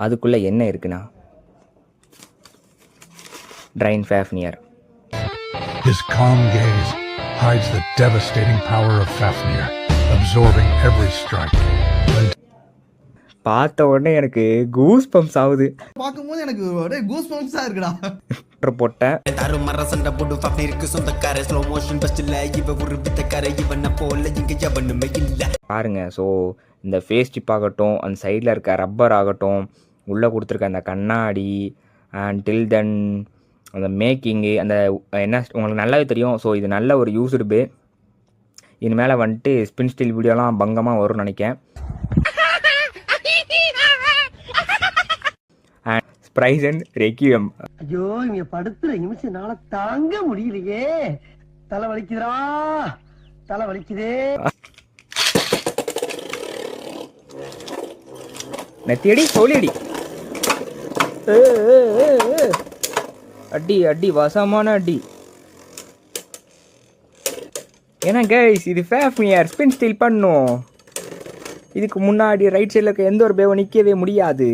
அதுக்குள்ளே என்ன இருக்குண்ணா? Train Fafnir. His calm gaze hides the devastating power of Fafnir, absorbing every strike. பார்த்த உடனே எனக்கு கூஸ் பம்ப்ஸ் ஆகுது. பார்க்கும்போது எனக்கு ஒரே கூஸ் பம்ப்ஸா இருக்குடா. போட்டேன். தாறுமாறா சண்டை போட்டு Fafnirக்கு சொந்தக்கார ஸ்லோ மோஷன் பஸ்ல இவ ஒரு வித்தக்கார இவன போல இங்க எவனுமே இல்ல. பாருங்க. ஸோ இந்த ஃபேஸ் டிப் ஆகட்டும், அந்த சைடில் இருக்க ரப்பர் ஆகட்டும், உள்ளே கொடுத்துருக்க அந்த கண்ணாடி அண்ட் டில் தென் அந்த மேக்கிங்கு, அந்த என்ன உங்களுக்கு நல்லாவே தெரியும். ஸோ இது நல்ல ஒரு யூஸ்டு பே. இனிமேல் வந்துட்டு ஸ்பின் ஸ்டீல் வீடியோலாம் பங்கமாக வரும்னு நினைக்கிறேன். And surprise and requiem. ஐயோ இங்க படுத்துற நிமிஷம் நாள தாங்க முடியலையே. தலை வலிக்குதுடா, தலை வலிக்குதே. நெத்தியடி சோழியடி. அடி அடி வசமான அடி. ஏன்னா கைஸ் இது Fafnir ஸ்பின் ஸ்டீல் பண்ணும். இதுக்கு முன்னாடி ரைட் சைடில் இருக்க எந்த ஒரு பேவும் நிற்கவே முடியாது.